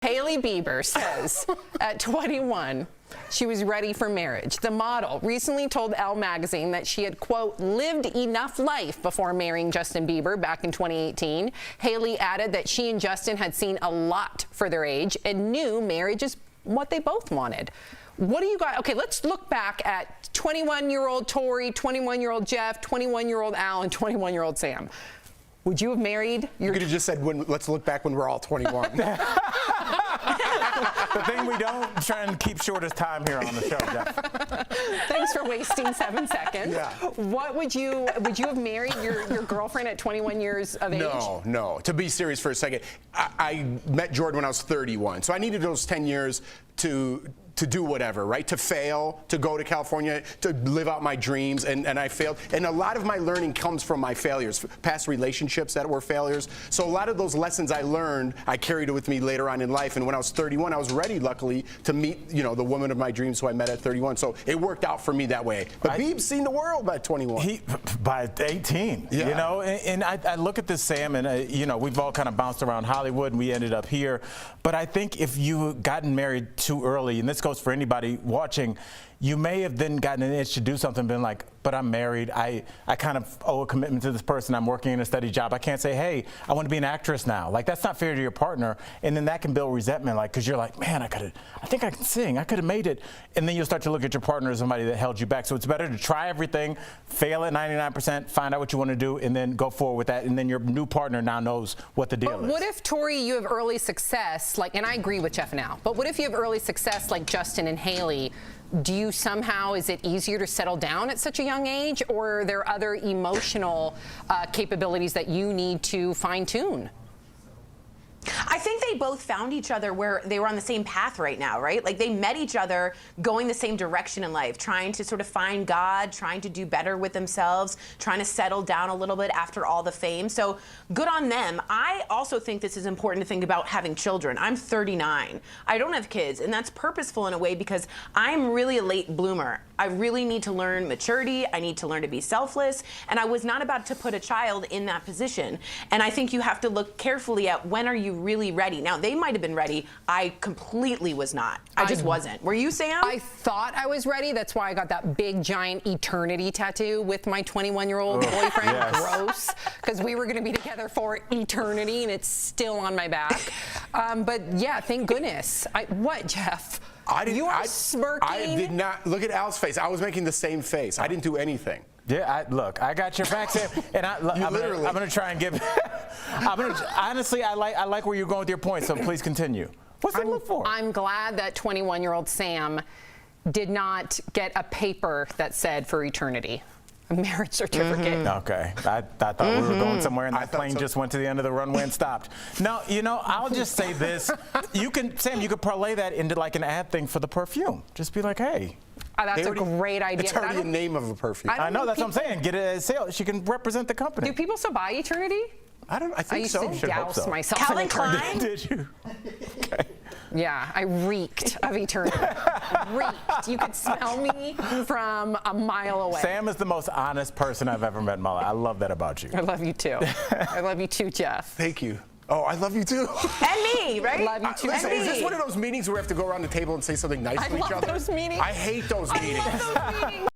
Hailey Bieber says at 21, she was ready for marriage. The model recently told Elle magazine that she had, quote, lived enough life before marrying Justin Bieber back in 2018. Hailey added that she and Justin had seen a lot for their age and knew marriage is what they both wanted. What do you got? Okay, let's look back at 21-year-old Tori, 21-year-old Jeff, 21-year-old Al, and 21-year-old Sam. Would you have married You could have just said, let's look back when we're all 21. The thing we don't try and keep short is time here on the show, Jeff. Thanks for wasting 7 seconds. Yeah. What would you have married your girlfriend at 21 years of age? No. To be serious for a second, I met Jordan when I was 31, so I needed those 10 years to do whatever, right? To fail, to go to California, to live out my dreams, and I failed. And a lot of my learning comes from my failures, past relationships that were failures. So a lot of those lessons I learned, I carried it with me later on in life. And when I was 31, I was ready, luckily, to meet, the woman of my dreams who I met at 31. So it worked out for me that way. But Bieb's seen the world by 21. By 18, yeah. And I look at this, Sam, and, we've all kind of bounced around Hollywood, and we ended up here. But I think if you gotten married too early, and this goes for anybody watching, you may have then gotten an itch to do something, been like, but I'm married. I kind of owe a commitment to this person. I'm working in a steady job. I can't say, hey, I want to be an actress now. Like, that's not fair to your partner. And then that can build resentment, like, because you're like, man, I think I can sing. I could have made it. And then you'll start to look at your partner as somebody that held you back. So it's better to try everything, fail at 99%, find out what you want to do, and then go forward with that. And then your new partner now knows what the deal is. What if, Tori, you have early success, and I agree with Jeff now, but what if you have early success like Justin and Hailey? Do you somehow, is it easier to settle down at such a young age, or are there other emotional capabilities that you need to fine-tune? I think they both found each other where they were on the same path right now, right? Like, they met each other going the same direction in life, trying to sort of find God, trying to do better with themselves, trying to settle down a little bit after all the fame. So good on them. I also think this is important to think about having children. I'm 39. I don't have kids, and that's purposeful in a way because I'm really a late bloomer. I really need to learn maturity. I need to learn to be selfless, and I was not about to put a child in that position. And I think you have to look carefully at when are you really ready. Now, they might have been ready. I completely was not. I just wasn't. Were you, Sam? I thought I was ready. That's why I got that big, giant eternity tattoo with my 21-year-old boyfriend. Yes. Gross. Because we were going to be together for eternity, and it's still on my back. But, yeah, thank goodness. What, Jeff? You are smirking. I did not. Look at Al's face. I was making the same face. I didn't do anything. Yeah, look, I got your back, Sam, and I'm going to try and give. Honestly, I like where you're going with your point. So please continue. What's it look for? I'm glad that 21-year-old Sam did not get a paper that said for eternity. A marriage certificate. Okay, I thought we were going somewhere, and that plane just went to the end of the runway and stopped. No, I'll just say this: Sam, you could parlay that into like an ad thing for the perfume. Just be like, hey. That's a great idea. It's already a name of a perfume. I know, that's what I'm saying. Get it as sale. She can represent the company. Do people still buy eternity? I think so. I used to douse myself Calvin in eternity. Klein? Did you? Okay. Yeah, I reeked of eternity. Reeked. You could smell me from a mile away. Sam is the most honest person I've ever met in my life. I love that about you. I love you too. I love you too, Jeff. Thank you. Oh, I love you too. And me, right? Love you too. Listen, and is me. this one of those meetings where we have to go around the table and say something nice to each other? I love those meetings. I hate those meetings. I love those meetings.